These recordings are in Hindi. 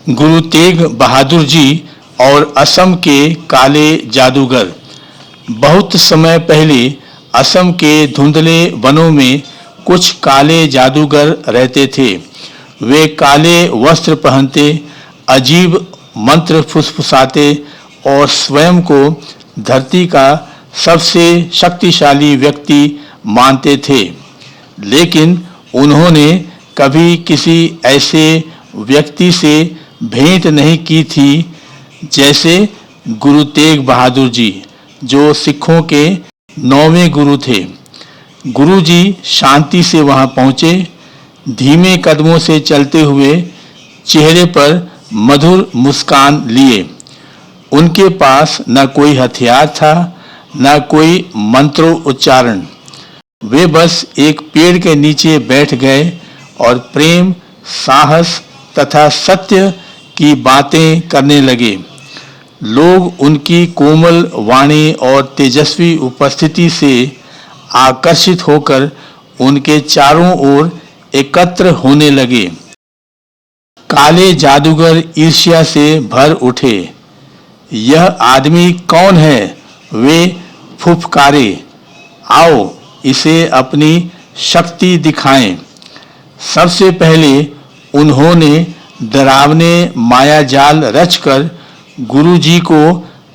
गुरु तेग बहादुर जी और असम के काले जादूगर। बहुत समय पहले असम के धुंधले वनों में कुछ काले जादूगर रहते थे। वे काले वस्त्र पहनते, अजीब मंत्र फुसफुसाते और स्वयं को धरती का सबसे शक्तिशाली व्यक्ति मानते थे। लेकिन उन्होंने कभी किसी ऐसे व्यक्ति से भेंट नहीं की थी जैसे गुरु तेग बहादुर जी, जो सिखों के 9वें गुरु थे। गुरु जी शांति से वहां पहुंचे, धीमे कदमों से चलते हुए, चेहरे पर मधुर मुस्कान लिए। उनके पास न कोई हथियार था, न कोई मंत्रोच्चारण। वे बस एक पेड़ के नीचे बैठ गए और प्रेम, साहस तथा सत्य की बातें करने लगे। लोग उनकी कोमल वाणी और तेजस्वी उपस्थिति से आकर्षित होकर उनके चारों ओर एकत्र होने लगे। काले जादूगर ईर्ष्या से भर उठे। यह आदमी कौन है? वे फुफकारे। आओ इसे अपनी शक्ति दिखाएं। सबसे पहले उन्होंने डरावने मायाजाल रचकर गुरुजी को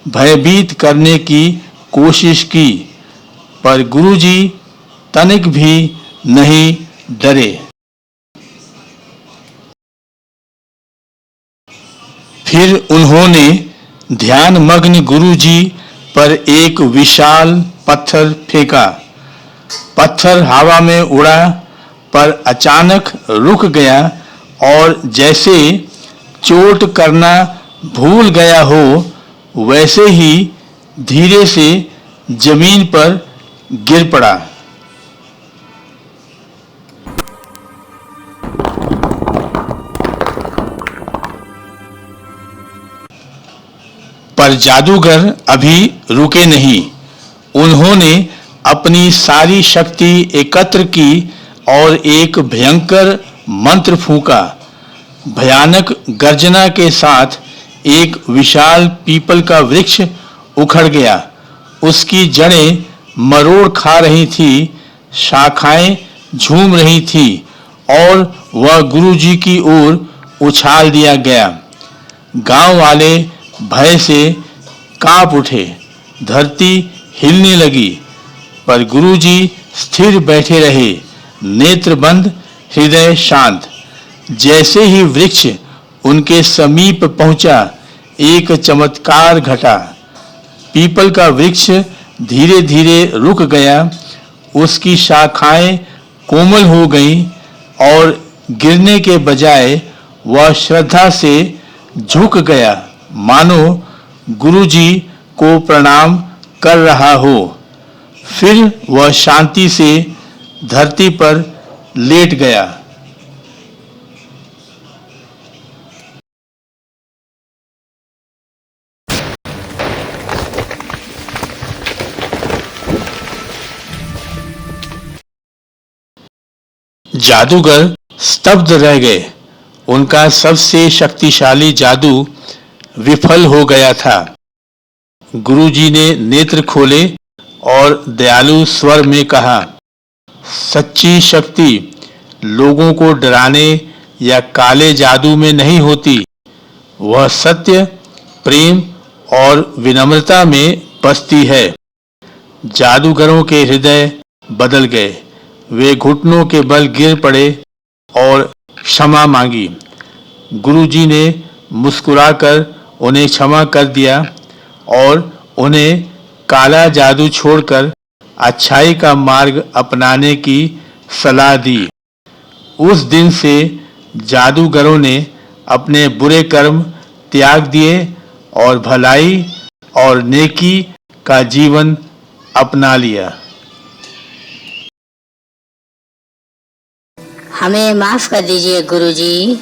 भयभीत करने की कोशिश की, पर गुरुजी तनिक भी नहीं डरे। फिर उन्होंने ध्यानमग्न गुरुजी पर एक विशाल पत्थर फेंका। पत्थर हवा में उड़ा, पर अचानक रुक गया और जैसे चोट करना भूल गया हो, वैसे ही धीरे से जमीन पर गिर पड़ा। पर जादूगर अभी रुके नहीं। उन्होंने अपनी सारी शक्ति एकत्र की और एक भयंकर मंत्र फूंका। भयानक गर्जना के साथ एक विशाल पीपल का वृक्ष उखड़ गया। उसकी जड़ें मरोड़ खा रही थी, शाखाएं झूम रही थी और वह गुरुजी की ओर उछाल दिया गया। गांव वाले भय से कांप उठे। धरती हिलने लगी, पर गुरुजी स्थिर बैठे रहे, नेत्र बंद, हृदय शांत। जैसे ही वृक्ष उनके समीप पहुंचा, एक चमत्कार घटा। पीपल का वृक्ष धीरे धीरे रुक गया। उसकी शाखाएं कोमल हो गईं और गिरने के बजाय वह श्रद्धा से झुक गया, मानो गुरुजी को प्रणाम कर रहा हो। फिर वह शांति से धरती पर लेट गया। जादूगर स्तब्ध रह गए। उनका सबसे शक्तिशाली जादू विफल हो गया था। गुरुजी ने नेत्र खोले और दयालु स्वर में कहा, सच्ची शक्ति लोगों को डराने या काले जादू में नहीं होती। वह सत्य, प्रेम और विनम्रता में बसती है। जादूगरों के हृदय बदल गए। वे घुटनों के बल गिर पड़े और क्षमा मांगी। गुरुजी ने मुस्कुराकर उन्हें क्षमा कर दिया और उन्हें काला जादू छोड़कर अच्छाई का मार्ग अपनाने की सलाह दी। उस दिन से जादूगरों ने अपने बुरे कर्म त्याग दिए और भलाई और नेकी का जीवन अपना लिया। हमें माफ कर दीजिए गुरुजी।